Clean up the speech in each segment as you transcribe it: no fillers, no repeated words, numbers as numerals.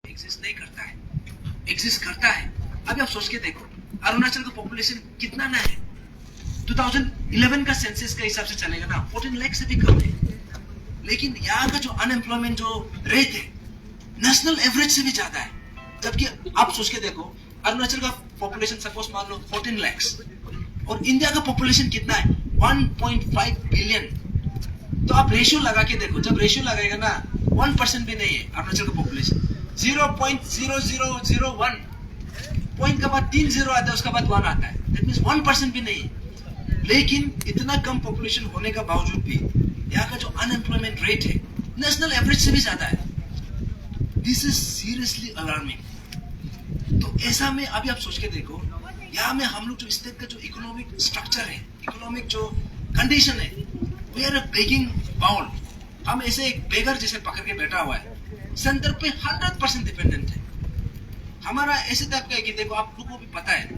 Exist नहीं करता है, एग्जिस्ट करता है। अभी आप सोच के देखो अरुणाचल का पॉपुलेशन कितना ना है, 2011 का सेंसस के हिसाब से चलेगा ना 14 लाख से भी कम है। लेकिन यहाँ का जो अनएम्प्लॉयमेंट जो रेट है नेशनल एवरेज से भी ज्यादा है। जबकि आप सोच के देखो अरुणाचल का पॉपुलेशन सपोज मान लो 14 लाख और इंडिया का पॉपुलेशन कितना है 1.5 बिलियन। तो आप रेशियो लगा के देखो, जब रेशियो लगाएगा ना 1% भी नहीं है अरुणाचल का पॉपुलेशन, 0.0001 पॉइंट के बाद 3 जीरो आता है, उसके बाद 1 आता है, दैट मींस 1% भी नहीं है। लेकिन इतना कम पॉपुलेशन होने का बावजूद भी यहाँ का जो अनएम्प्लॉयमेंट रेट है नेशनल एवरेज से भी ज्यादा है। This is seriously alarming. तो ऐसा में अभी आप सोच के देखो यहाँ में हम लोग जो स्टेट का जो इकोनॉमिक स्ट्रक्चर है, इकोनॉमिक जो कंडीशन है, we are a begging bowl. हम ऐसे एक बेगर जैसे पकड़ के बैठा हुआ है, सेंटर पे 100% डिपेंडेंट है। हमारा ऐसे टाइप का है कि देखो आप लोगों को भी पता है,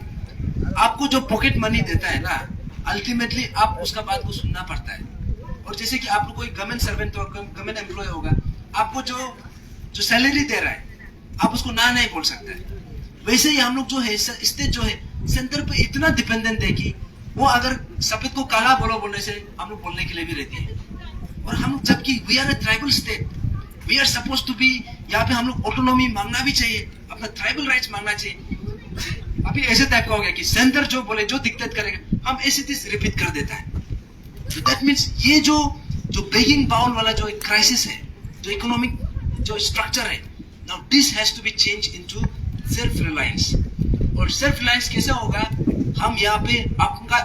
आपको जो पॉकेट मनी देता है ना अल्टीमेटली आप उसका बात को सुनना पड़ता है। और जैसे कि आप लोग कोई गवर्नमेंट सर्वेंट और गवर्नमेंट एम्प्लॉय होगा, आपको जो सैलरी दे रहा है आप उसको ना नहीं बोल सकते है। वैसे ही हम लोग जो है स्टेट जो है सेंटर पे इतना डिपेंडेंट है कि वो अगर सफेद को काला बोलो बोलने से हम लोग बोलने के लिए भी रहती है। और हम लोग जबकि we are a tribal state, we are suppose to be, यहाँ पे हम लोग ऑटोनॉमी मांगना भी चाहिए, अपना ट्राइबल राइट्स मांगना चाहिए। अभी ऐसे टाइप का हो गया कि सेंटर जो बोले जो दिक्कत करेगा हम ऐसे चीज रिपीट कर देता है। दैट मीन्स ये जो बेगिंग बाउल वाला जो एक क्राइसिस है, जो इकोनॉमिक जो स्ट्रक्चर है, now this has to be change into self reliance. और सेल्फ रिलायंस कैसे होगा, हम यहाँ पे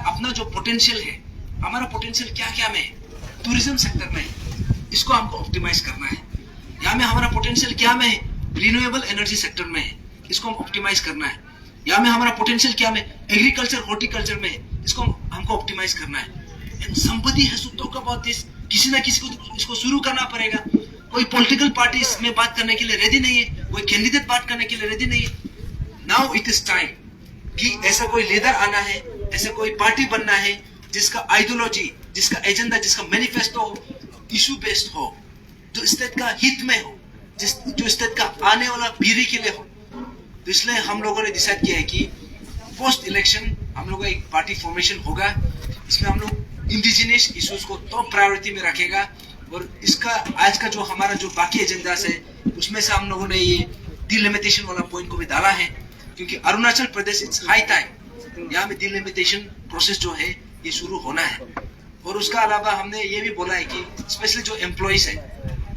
अपना जो पोटेंशियल है, हमारा पोटेंशियल क्या क्या में है, टूरिज्म सेक्टर में है, इसको हमको ऑप्टिमाइज करना है। यहाँ में हमारा पोटेंशियल क्या में है, रिन्यूएबल एनर्जी सेक्टर में है, इसको हम ऑप्टिमाइज करना है। यहाँ में हमारा पोटेंशियल क्या में, एग्रीकल्चर हॉर्टिकल्चर में है, इसको हमको ऑप्टिमाइज करना है। And somebody has to talk about this। किसी ना किसी को इसको शुरू करना पड़ेगा। कोई पॉलिटिकल पार्टी में बात करने के लिए रेडी नहीं है, कोई कैंडिडेट बात करने के लिए रेडी नहीं है। नाउ इट इज टाइम कि ऐसा कोई लीडर आना है, ऐसा कोई पार्टी बनना है जिसका आइडियोलॉजी, जिसका एजेंडा, जिसका मैनिफेस्टो इशू बेस्ड हो, जो स्टेट का हित में हो, जो स्टेट का आने वाला पीढ़ी के लिए हो। तो इसलिए हम लोगों ने डिसाइड किया है कि पोस्ट इलेक्शन हम लोगों का एक पार्टी फॉर्मेशन होगा। इसमें हम लोग इंडिजिनियस इश्यूज को टॉप प्रायोरिटी में रखेगा। और इसका आज का जो हमारा जो बाकी एजेंडास है उसमें से हम लोगों ने ये डिलिमिटेशन वाला पॉइंट को भी डाला है, क्योंकि Arunachal Pradesh it's high time यहाँ में डिलिमिटेशन प्रोसेस जो है ये शुरू होना है। और उसका अलावा हमने ये भी बोला है कि स्पेशली जो एम्प्लॉइज है,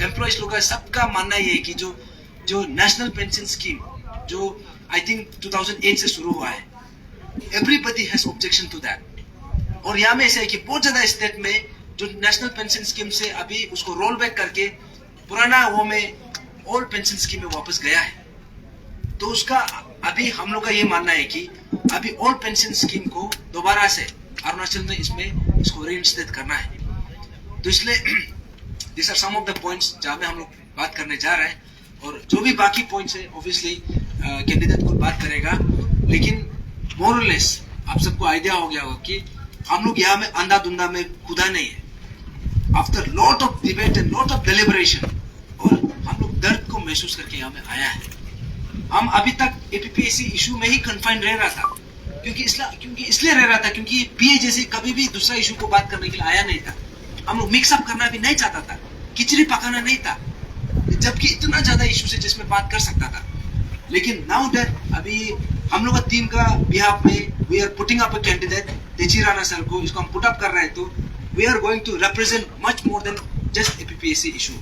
एम्प्लॉइज लोग का सबका मानना ये है कि जो नेशनल पेंशन स्कीम जो आई थिंक 2008 से शुरू हुआ है, everybody has objection to that. और यहाँ में ऐसा है कि बहुत ज्यादा स्टेट में जो नेशनल पेंशन स्कीम से अभी उसको रोल बैक करके पुराना वो में ओल्ड पेंशन स्कीम में वापस गया है। तो उसका अभी हम लोग का ये मानना है कि अभी ओल्ड पेंशन स्कीम को दोबारा से अरुणाचल में इसको रीइंस्टेट करना है। तो इसलिए this are some of the points जहाँ में हम लोग बात करने जा रहे हैं। और जो भी बाकी पॉइंट्स है ऑब्वियसली कैंडिडेट खुद बात करेगा, लेकिन मोर और लेस आप सबको आइडिया हो गया होगा कि हम लोग यहाँ में अंधा-धुंधा में खुदा नहीं है। After lot of debate and lot of deliberation और हम लोग दर्द को महसूस करके यहाँ में आया है। हम अभी तक एपीपीएससी इशू में ही कन्फाइन रह रहा था, क्योंकि इसलिए रह रहा था क्योंकि पीए जैसे कभी भी दूसरा इशू को बात करने के लिए आया नहीं था। हम लोग मिक्सअप करना भी नहीं चाहता था, खिचड़ी पकाना नहीं था, जबकि इतना ज्यादा इशू है जिसमें बात कर सकता था। लेकिन नाउ दैट अभी हम लोग का टीम का बिहाफ में we are putting up a candidate Teji Rana sir को, इसको हम पुट अप कर रहे हैं। तो we are going to represent much more than just APPSC issue.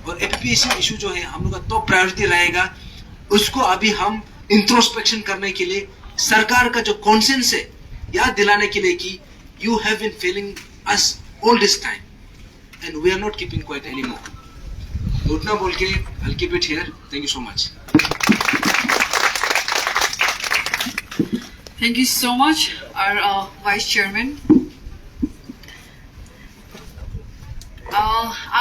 और एपीपीएससी इशू जो है हम लोग का तो प्रायोरिटी रहेगा। उसको अभी हम इंट्रोस्पेक्शन करने के लिए सरकार का जो कॉन्सेंस है याद दिलाने के लिए कि you have been failing us all this time and we are not keeping quiet any more. तो उतना बोल के I'll keep it here. Thank you so much. Thank you so much, our Vice Chairman.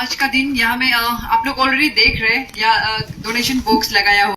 आज का दिन यहाँ में आप लोग ऑलरेडी देख रहे हैं, या डोनेशन बॉक्स लगाया हुआ